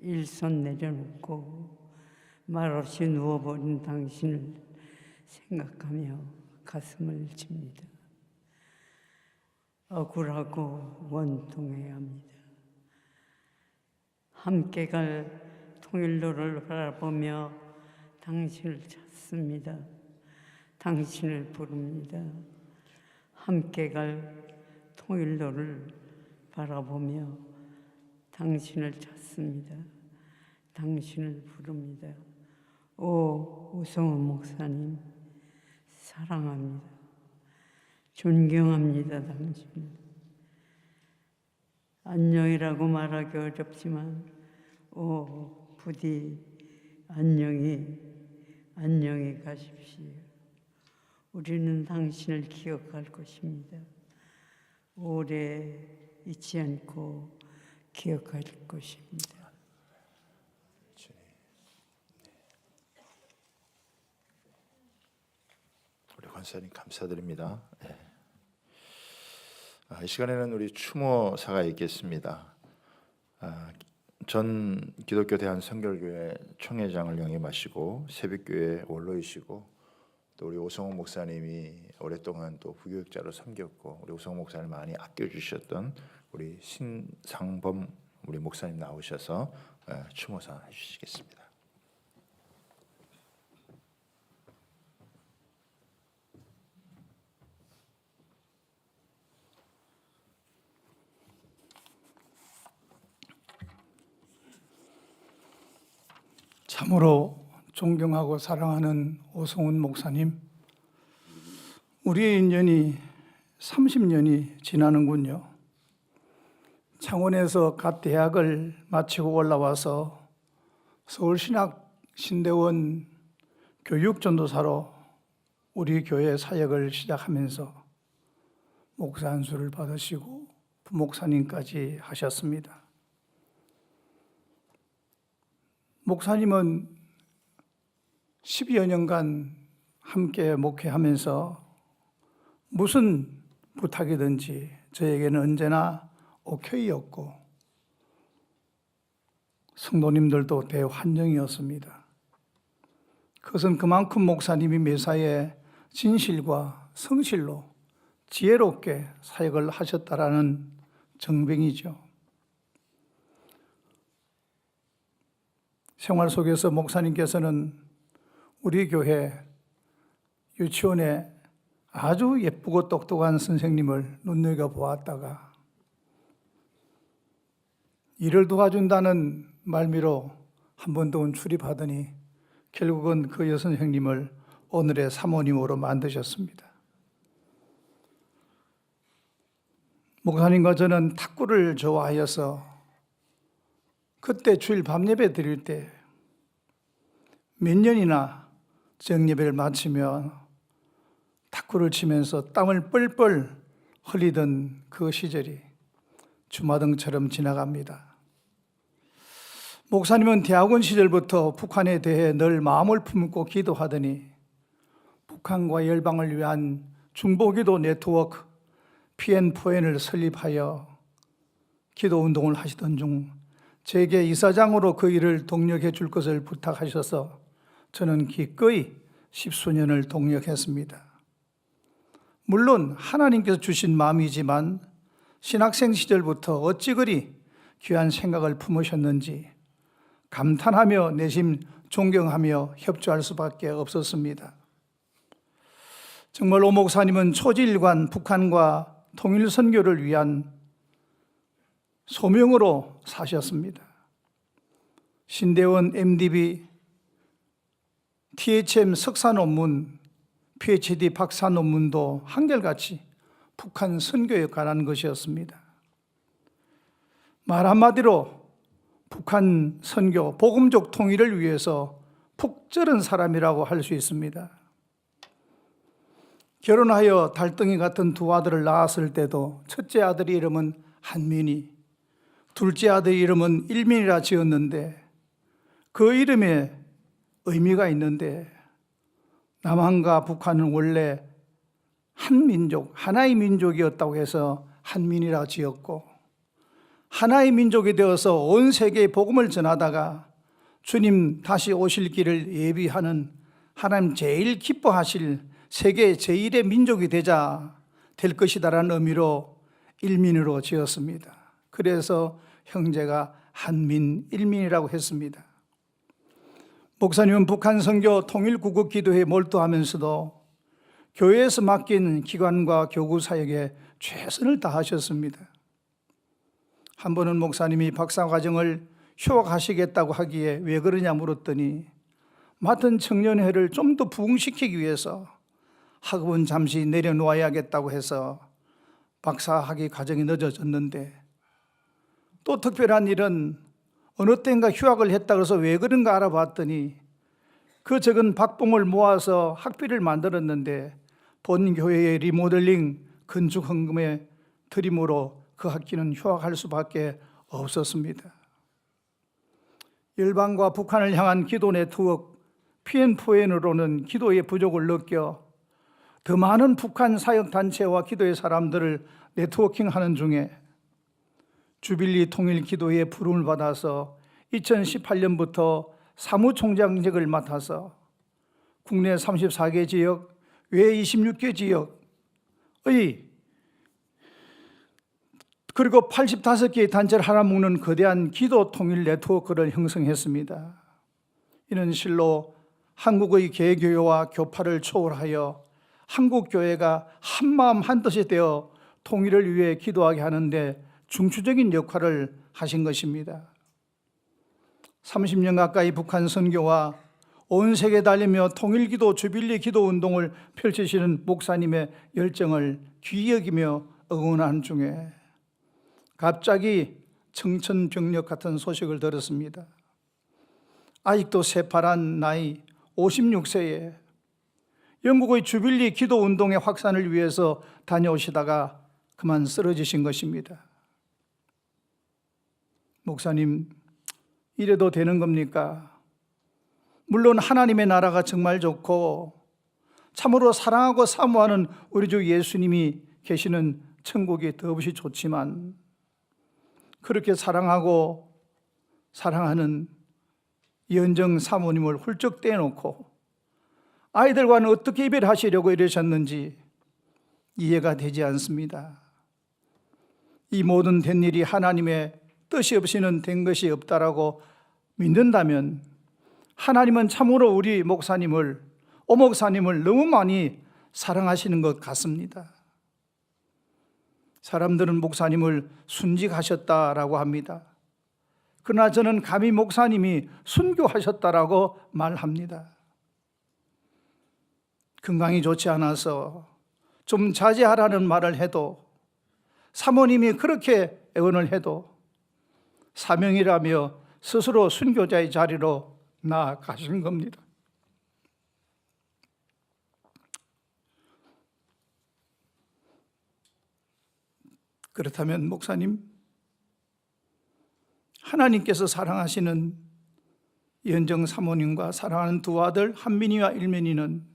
Speaker 9: 일손 내려놓고 말없이 누워버린 당신을 생각하며 가슴을 칩니다. 억울하고 원통해야 합니다. 함께 갈 통일로를 바라보며 당신을 찾습니다. 당신을 부릅니다. 함께 갈 통일로를 바라보며 당신을 찾습니다. 당신을 부릅니다. 오성훈 목사님, 사랑합니다. 존경합니다. 당신을. 안녕이라고 말하기 어렵지만 부디 안녕히 가십시오. 우리는 당신을 기억할 것입니다. 오래 잊지 않고 기억할 것입니다.
Speaker 1: 우리 권사님 감사드립니다. 이 시간에는 우리 추모사가 있겠습니다. 전 기독교 대한선결교회 총회장을 영임하시고 새벽교회 원로이시고 또 우리 오성훈 목사님이 오랫동안 또 부교육자로 섬겼고 우리 오성훈 목사님을 많이 아껴주셨던 우리 신상범 우리 목사님 나오셔서 추모사 해주시겠습니다.
Speaker 10: 참으로 존경하고 사랑하는 오성훈 목사님, 우리의 인연이 30년이 지나는군요. 창원에서 갓 대학을 마치고 올라와서 서울신학 신대원 교육전도사로 우리 교회 사역을 시작하면서 목사 안수를 받으시고 부목사님까지 하셨습니다. 목사님은 12여 년간 함께 목회하면서 무슨 부탁이든지 저에게는 언제나 오케이였고 성도님들도 대환영이었습니다. 그것은 그만큼 목사님이 매사에 진실과 성실로 지혜롭게 사역을 하셨다라는 증빙이죠. 생활 속에서 목사님께서는 우리 교회 유치원에 아주 예쁘고 똑똑한 선생님을 눈여겨보았다가 일을 도와준다는 말미로 한 번 더 출입하더니 결국은 그 여선생님을 오늘의 사모님으로 만드셨습니다. 목사님과 저는 탁구를 좋아하여서 그때 주일 밤예배 드릴 때 몇 년이나 정예배를 마치면 탁구를 치면서 땀을 뻘뻘 흘리던 그 시절이 주마등처럼 지나갑니다. 목사님은 대학원 시절부터 북한에 대해 늘 마음을 품고 기도하더니 북한과 열방을 위한 중보기도 네트워크 PN4N을 설립하여 기도 운동을 하시던 중 제게 이사장으로 그 일을 동력해 줄 것을 부탁하셔서 저는 기꺼이 10수년을 동력했습니다. 물론 하나님께서 주신 마음이지만 신학생 시절부터 어찌 그리 귀한 생각을 품으셨는지 감탄하며 내심 존경하며 협조할 수밖에 없었습니다. 정말 오 목사님은 초지일관 북한과 통일 선교를 위한 소명으로 사셨습니다. 신대원 MDB, THM 석사 논문, PhD 박사 논문도 한결같이 북한 선교에 관한 것이었습니다. 말 한마디로 북한 선교, 복음적 통일을 위해서 푹 찌른 사람이라고 할 수 있습니다. 결혼하여 달덩이 같은 두 아들을 낳았을 때도 첫째 아들 이름은 한민이, 둘째 아들 이름은 일민이라 지었는데 그 이름에 의미가 있는데 남한과 북한은 원래 한 민족, 하나의 민족이었다고 해서 한민이라 지었고 하나의 민족이 되어서 온 세계에 복음을 전하다가 주님 다시 오실 길을 예비하는 하나님 제일 기뻐하실 세계 제1의 민족이 되자 될 것이다라는 의미로 일민으로 지었습니다. 그래서 형제가 한민, 일민이라고 했습니다. 목사님은 북한 선교 통일구국 기도에 몰두하면서도 교회에서 맡긴 기관과 교구 사역에 최선을 다하셨습니다. 한 번은 목사님이 박사과정을 휴학하시겠다고 하기에 왜 그러냐 물었더니 맡은 청년회를 좀 더 부흥시키기 위해서 학업은 잠시 내려놓아야겠다고 해서 박사학위 과정이 늦어졌는데 또 특별한 일은 어느 때인가 휴학을 했다 그래서 왜 그런가 알아봤더니 그 적은 박봉을 모아서 학비를 만들었는데 본 교회의 리모델링 건축 헌금에 드림으로 그 학기는 휴학할 수밖에 없었습니다. 열방과 북한을 향한 기도 네트워크 PN4N으로는 기도의 부족을 느껴 더 많은 북한 사역단체와 기도의 사람들을 네트워킹하는 중에 주빌리 통일 기도회에 부름을 받아서 2018년부터 사무총장직을 맡아서 국내 34개 지역, 외 26개 지역의 그리고 85개의 단체를 하나 묶는 거대한 기도 통일 네트워크를 형성했습니다. 이는 실로 한국의 개교와 교파를 초월하여 한국교회가 한마음 한뜻이 되어 통일을 위해 기도하게 하는데 중추적인 역할을 하신 것입니다. 30년 가까이 북한 선교와 온 세계에 달리며 통일기도 주빌리 기도 운동을 펼치시는 목사님의 열정을 귀히 여기며 응원한 중에 갑자기 청천벽력 같은 소식을 들었습니다. 아직도 새파란 나이 56세에 영국의 주빌리 기도 운동의 확산을 위해서 다녀오시다가 그만 쓰러지신 것입니다. 목사님, 이래도 되는 겁니까? 물론 하나님의 나라가 정말 좋고 참으로 사랑하고 사모하는 우리 주 예수님이 계시는 천국이 더없이 좋지만 그렇게 사랑하고 사랑하는 이현정 사모님을 훌쩍 떼놓고 아이들과는 어떻게 이별하시려고 이러셨는지 이해가 되지 않습니다. 이 모든 된 일이 하나님의 뜻이 없이는 된 것이 없다라고 믿는다면 하나님은 참으로 우리 목사님을, 오 목사님을 너무 많이 사랑하시는 것 같습니다. 사람들은 목사님을 순직하셨다라고 합니다. 그러나 저는 감히 목사님이 순교하셨다라고 말합니다. 건강이 좋지 않아서 좀 자제하라는 말을 해도 사모님이 그렇게 애원을 해도 사명이라며 스스로 순교자의 자리로 나아가신 겁니다. 그렇다면 목사님, 하나님께서 사랑하시는 이현정 사모님과 사랑하는 두 아들 한민이와 일면이는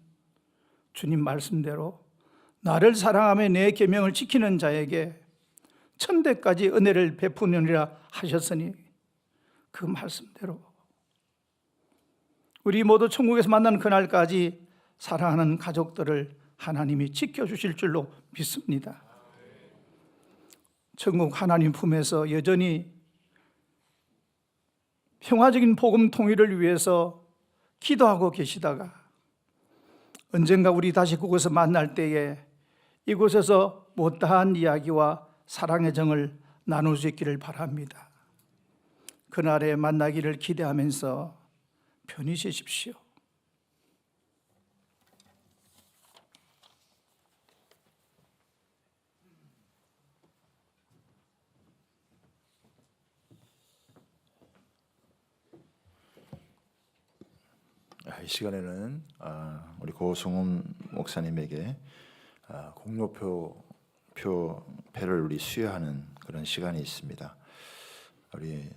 Speaker 10: 주님 말씀대로 나를 사랑하며 내 계명을 지키는 자에게 천대까지 은혜를 베푸느니라 하셨으니 그 말씀대로 우리 모두 천국에서 만나는 그날까지 사랑하는 가족들을 하나님이 지켜주실 줄로 믿습니다. 천국 하나님 품에서 여전히 평화적인 복음 통일을 위해서 기도하고 계시다가 언젠가 우리 다시 그곳에서 만날 때에 이곳에서 못다한 이야기와 사랑의 정을 나눌 수 있기를 바랍니다. 그날에 만나기를 기대하면서 편히 쉬십시오.
Speaker 1: 이 시간에는 우리 고성훈 목사님에게 공로표를 우리 수여하는 그런 시간이 있습니다. 우리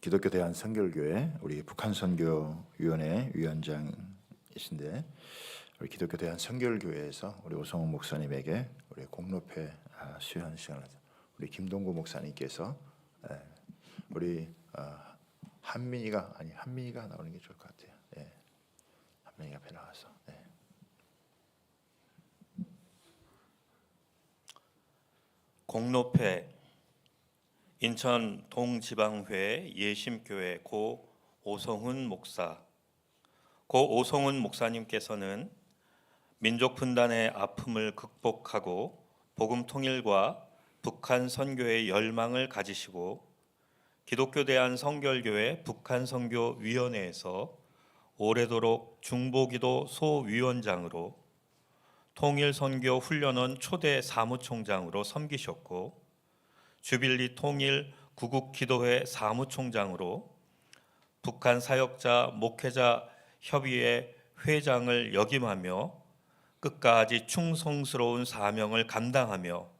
Speaker 1: 기독교 대한 선결교회 우리 북한선교위원회 위원장이신데 우리 기독교 대한 선결교회에서 우리 오성훈 목사님에게 우리 공로표 수여하는 시간을 우리 김동구 목사님께서 우리 한민이가 나오는 게 좋을 것 같아요. 예. 한민이가 앞에 나와서. 예.
Speaker 11: 공로패 인천 동지방회 예심교회 고 오성훈 목사. 고 오성훈 목사님께서는 민족 분단의 아픔을 극복하고 복음 통일과 북한 선교의 열망을 가지시고 기독교 대한 선결교회 북한선교위원회에서 오래도록 중보기도 소위원장으로 통일선교 훈련원 초대 사무총장으로 섬기셨고 주빌리 통일 구국기도회 사무총장으로 북한 사역자 목회자 협의회 회장을 역임하며 끝까지 충성스러운 사명을 감당하며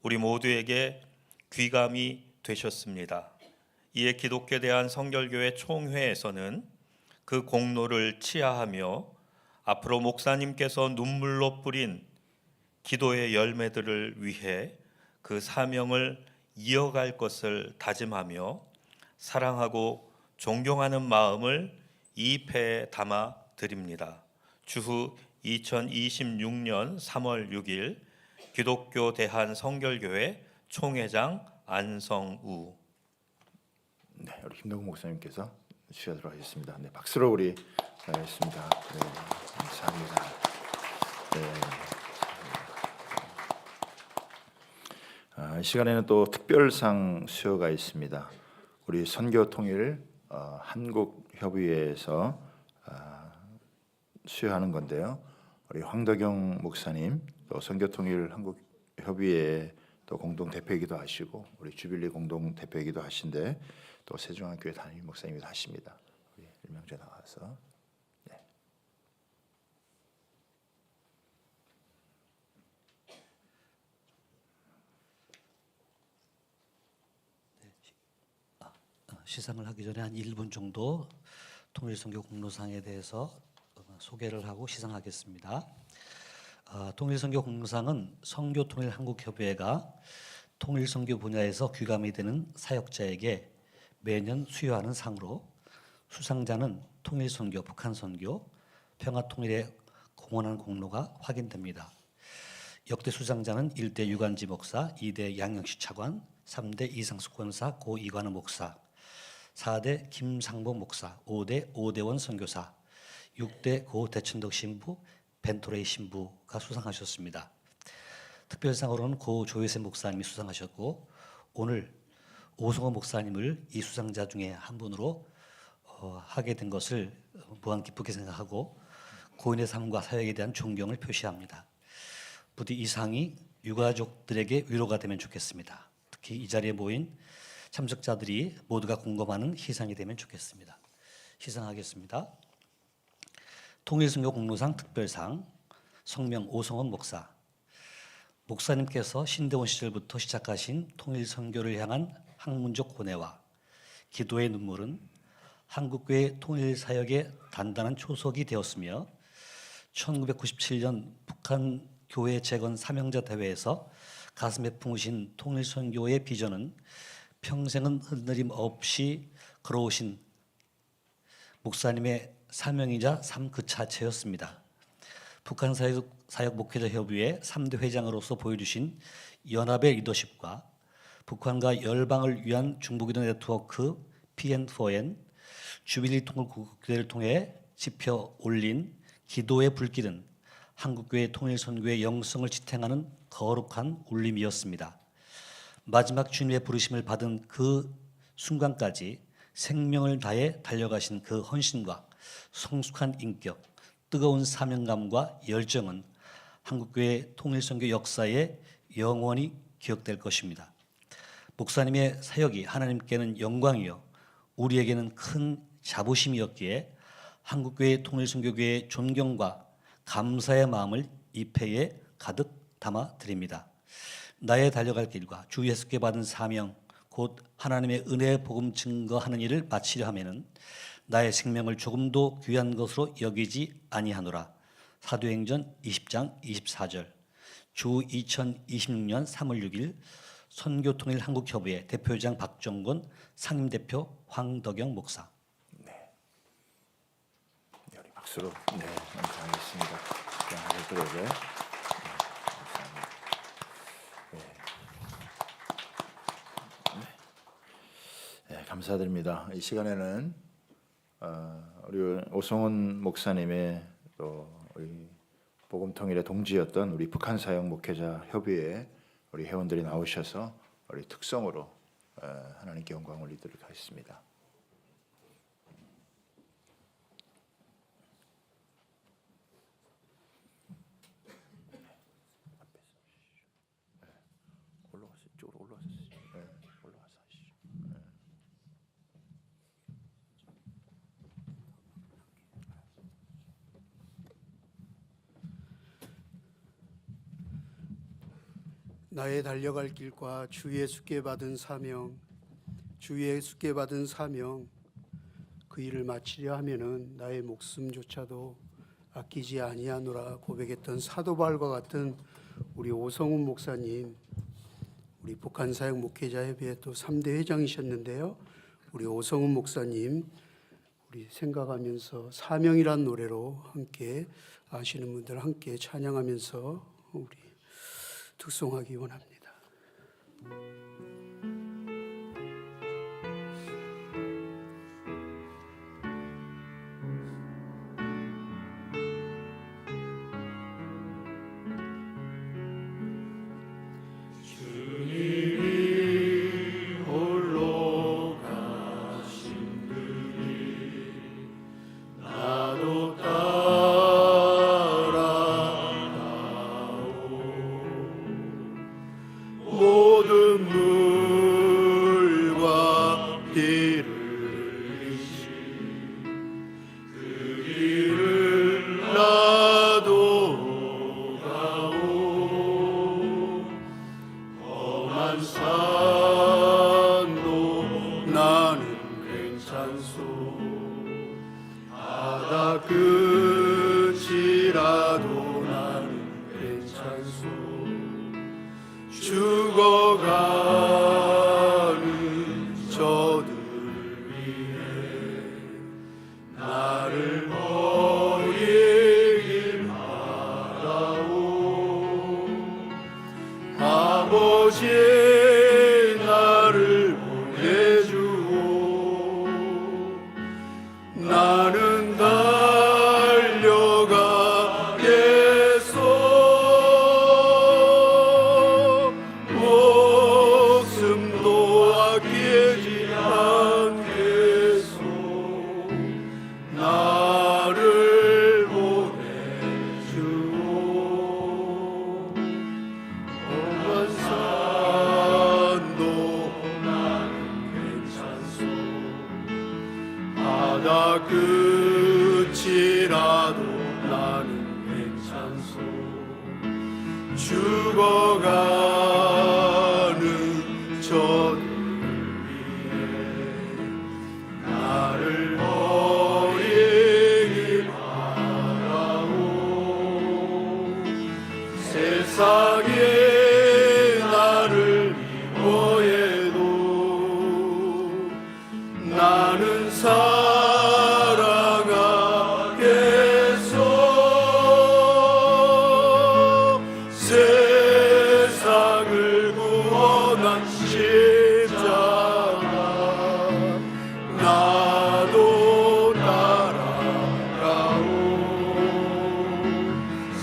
Speaker 11: 우리 모두에게 귀감이 되셨습니다. 이에 기독교에 대한 선결교회 총회에서는 그 공로를 치하하며 앞으로 목사님께서 눈물로 뿌린 기도의 열매들을 위해 그 사명을 이어갈 것을 다짐하며 사랑하고 존경하는 마음을 이 패에 담아 드립니다. 주후 2026년 3월 6일 기독교 대한 선결교회 총회장 안성우.
Speaker 1: 네, 우리 김동구 목사님께서 수여하도록 하겠습니다. 네, 박수로 우리 하겠습니다. 네, 감사합니다. 네. 이 시간에는 또 특별상 수여가 있습니다. 우리 선교통일 한국협의회에서 수여하는 건데요. 우리 황덕영 목사님, 또 선교통일 한국협의회 또 공동 대표이기도 하시고 우리 주빌리 공동 대표이기도 하신데 또 세종한교회 담임 목사님이기도 하십니다. 우리 일명제 나와서. 네.
Speaker 12: 시상을 하기 전에 한 1분 정도 통일선교 공로상에 대해서 소개를 하고 시상하겠습니다. 통일선교 공로상은 선교통일한국협의회가 통일선교 분야에서 귀감이 되는 사역자에게 매년 수여하는 상으로 수상자는 통일선교, 북한선교, 평화통일에 공헌한 공로가 확인됩니다. 역대 수상자는 1대 유관지 목사, 2대 양영시 차관, 3대 이상숙 권사, 고 이관우 목사, 4대 김상복 목사, 5대 오대원 선교사, 6대 고 대천덕 신부, 벤토레이 신부가 수상하셨습니다. 특별상으로는 고 조혜세 목사님이 수상하셨고 오늘 오성호 목사님을 이 수상자 중에 한 분으로 하게 된 것을 무한 기쁘게 생각하고 고인의 삶과 사역에 대한 존경을 표시합니다. 부디 이 상이 유가족들에게 위로가 되면 좋겠습니다. 특히 이 자리에 모인 참석자들이 모두가 공감하는 희상이 되면 좋겠습니다. 희상하겠습니다. 통일선교 공로상 특별상 성명 오성원 목사. 목사님께서 신대원 시절부터 시작하신 통일선교를 향한 학문적 고뇌와 기도의 눈물은 한국교회 통일사역의 단단한 초석이 되었으며 1997년 북한 교회 재건 사명자 대회에서 가슴에 품으신 통일선교의 비전은 평생은 흔들림 없이 걸어오신 목사님의 사명이자 삶 그 자체였습니다. 북한 사역 목회자 협의회 3대 회장으로서 보여주신 연합의 리더십과 북한과 열방을 위한 중보기도 네트워크 PN4N 주빌리 통일국교회를 통해 지펴 올린 기도의 불길은 한국교회 통일선교의 영성을 지탱하는 거룩한 울림이었습니다. 마지막 주님의 부르심을 받은 그 순간까지 생명을 다해 달려가신 그 헌신과 성숙한 인격, 뜨거운 사명감과 열정은 한국교회 통일선교 역사에 영원히 기억될 것입니다. 목사님의 사역이 하나님께는 영광이요 우리에게는 큰 자부심이었기에 한국교회 통일선교교회의 존경과 감사의 마음을 이 패에 가득 담아 드립니다. 나의 달려갈 길과 주 예수께 받은 사명 곧 하나님의 은혜의 복음 증거하는 일을 마치려 하면은 나의 생명을 조금도 귀한 것으로 여기지 아니하노라. 사도행전 20장 24절. 주 2026년 3월 6일 선교통일한국협의회 대표장 박정곤, 상임대표 황덕영 목사.
Speaker 1: 네. 우리 박수로 감사하겠습니다. 하객들에게 감사드립니다. 이 시간에는 우리 오성훈 목사님의 또 우리 복음통일의 동지였던 우리 북한사역 목회자 협의회 우리 회원들이 나오셔서 우리 특성으로 하나님께 영광 올리도록 하겠습니다. 올라가서 이쪽으로 올라가서 올라가서 하시죠.
Speaker 3: 나의 달려갈 길과 주 예수께 받은 사명, 주 예수께 받은 사명, 그 일을 마치려 하면은 나의 목숨조차도 아끼지 아니하노라 고백했던 사도 바울과 같은 우리 오성훈 목사님, 우리 북한사역 목회자 협의회 또 3대 회장이셨는데요. 우리 오성훈 목사님 우리 생각하면서 사명이란 노래로 함께 아시는 분들 함께 찬양하면서 우리 특송하기 원합니다.
Speaker 7: 오
Speaker 3: 바다 끝이라도 나는 괜찮소. 죽어가는 저들을 위해 나를 버리길 바라오. 아버지 나를 보내주오. 나는 달려가겠소. 목숨도 아끼지 않겠소. 나를 보내주오. 험한 산도 나는 괜찮소. 바다 끝이라도 나는 괜찮소. 죽어가는 저들을 위해 나를 버리길 바라오. 세상에 나를 미워해도 나는 사랑하겠소. 세상을 구원한 십자가 나도 따라가오.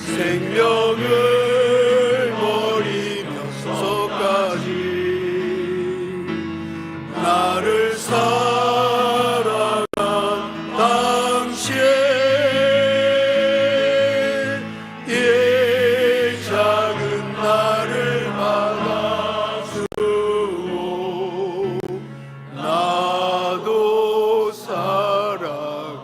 Speaker 3: 생명을 버리면서까지 나를 사랑한 당시에 이 작은 나를 받아주오. 나도 사랑하오.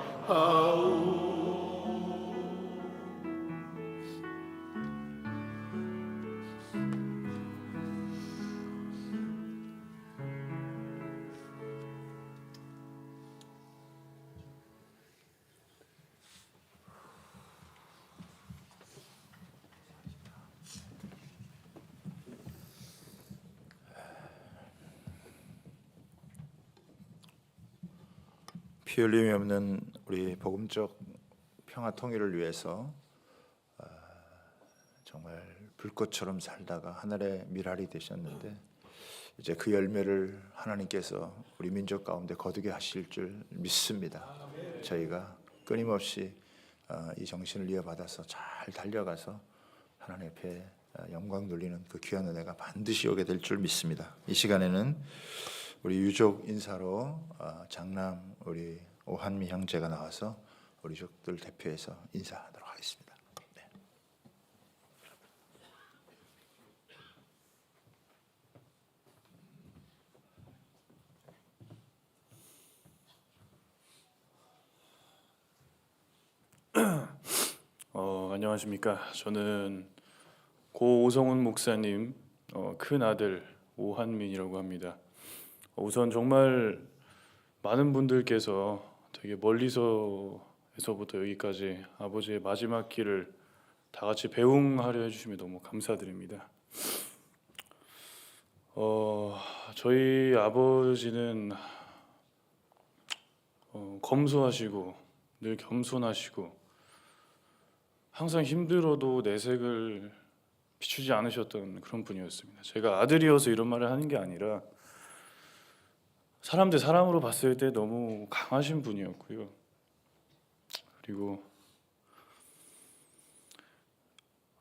Speaker 1: 피 흘림이 없는 우리 복음적 평화 통일을 위해서 정말 불꽃처럼 살다가 하늘의 미랄이 되셨는데 이제 그 열매를 하나님께서 우리 민족 가운데 거두게 하실 줄 믿습니다. 저희가 끊임없이 이 정신을 이어받아서 잘 달려가서 하나님 앞에 영광 돌리는 그 귀한 은혜가 반드시 오게 될 줄 믿습니다. 이 시간에는 우리 유족 인사로 장남 우리 오한미 형제가 나와서 우리 유족들 대표해서 인사하도록 하겠습니다. 네.
Speaker 13: 안녕하십니까. 저는 고 오성훈 목사님 큰 아들 오한민이라고 합니다. 우선 정말 많은 분들께서 되게 멀리서부터 여기까지 아버지의 마지막 길을 다 같이 배웅하려 해주시면 너무 감사드립니다. 저희 아버지는 검소하시고 늘 겸손하시고 항상 힘들어도 내색을 비추지 않으셨던 그런 분이었습니다. 제가 아들이어서 이런 말을 하는 게 아니라 사람 대 사람으로 봤을 때 너무 강하신 분이었고요. 그리고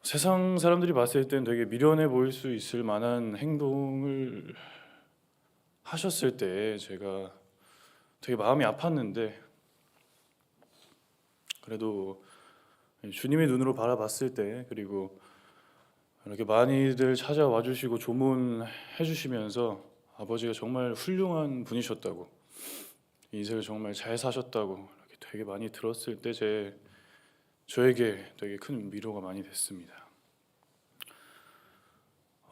Speaker 13: 세상 사람들이 봤을 땐 되게 미련해 보일 수 있을 만한 행동을 하셨을 때 제가 되게 마음이 아팠는데 그래도 주님의 눈으로 바라봤을 때 그리고 이렇게 많이들 찾아와 주시고 조문해 주시면서 아버지가 정말 훌륭한 분이셨다고 인생을 정말 잘 사셨다고 이렇게 되게 많이 들었을 때 저에게 되게 큰 위로가 많이 됐습니다.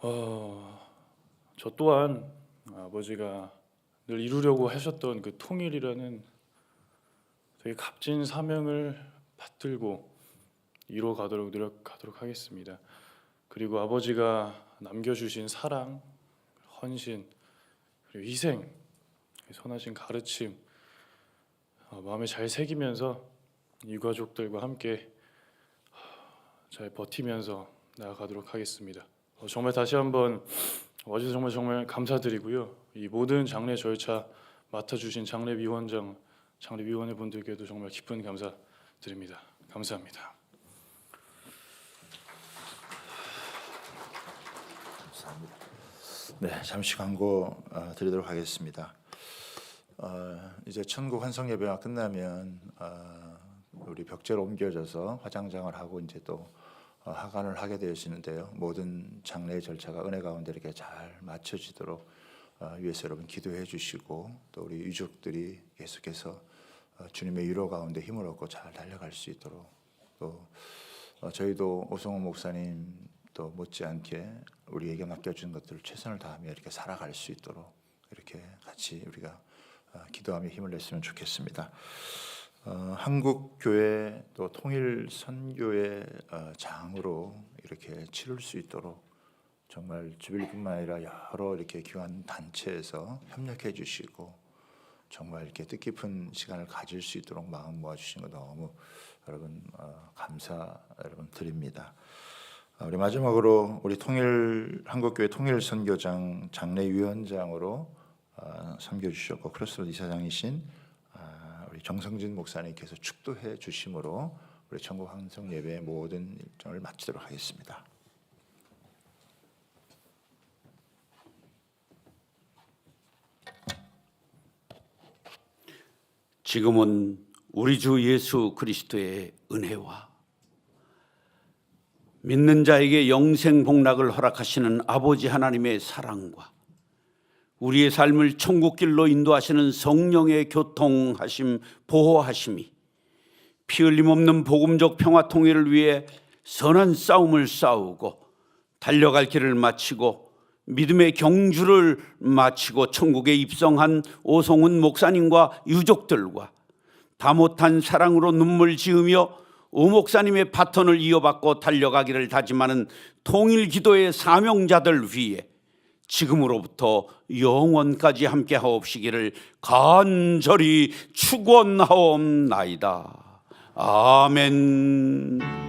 Speaker 13: 저 또한 아버지가 늘 이루려고 하셨던 그 통일이라는 되게 값진 사명을 받들고 이뤄가도록 노력하도록 하겠습니다. 그리고 아버지가 남겨주신 사랑, 헌신, 그리고 희생, 선하신 가르침 마음에 잘 새기면서 유가족들과 함께 잘 버티면서 나아가도록 하겠습니다. 정말 다시 한번 와주셔서 정말 감사드리고요. 이 모든 장례 절차 맡아주신 장례위원장, 장례위원회 분들께도 정말 깊은 감사드립니다. 감사합니다.
Speaker 1: 네, 잠시 광고 드리도록 하겠습니다. 이제 천국 환송 예배가 끝나면 우리 벽제로 옮겨져서 화장장을 하고 이제 또 하관을 하게 되시는데요. 모든 장례 절차가 은혜 가운데 이렇게 잘 맞춰지도록 위에서 여러분 기도해 주시고 또 우리 유족들이 계속해서 주님의 위로 가운데 힘을 얻고 잘 달려갈 수 있도록 또 저희도 오성훈 목사님 또 못지않게 우리에게 맡겨준 것들을 최선을 다하며 이렇게 살아갈 수 있도록 이렇게 같이 우리가 기도하며 힘을 냈으면 좋겠습니다. 한국 교회 또 통일 선교의 장으로 이렇게 치를 수 있도록 정말 주빌뿐만 아니라 여러 이렇게 귀한 단체에서 협력해 주시고 정말 이렇게 뜻깊은 시간을 가질 수 있도록 마음 모아 주신 거 너무 여러분 감사 여러분 드립니다. 우리 마지막으로 우리 한국교회 통일선교장 장례위원장으로 섬겨 주셨고 크로스로드 이사장이신 우리 정성진 목사님께서 축도해 주심으로 우리 천국 환송 예배의 모든 일정을 마치도록 하겠습니다.
Speaker 14: 지금은 우리 주 예수 그리스도의 은혜와 믿는 자에게 영생 복락을 허락하시는 아버지 하나님의 사랑과 우리의 삶을 천국길로 인도하시는 성령의 교통하심, 보호하심이 피 흘림 없는 복음적 평화 통일을 위해 선한 싸움을 싸우고 달려갈 길을 마치고 믿음의 경주를 마치고 천국에 입성한 오성훈 목사님과 유족들과 다 못한 사랑으로 눈물 지으며 오 목사님의 바톤을 이어받고 달려가기를 다짐하는 통일기도의 사명자들 위해 지금으로부터 영원까지 함께 하옵시기를 간절히 축원하옵나이다. 아멘.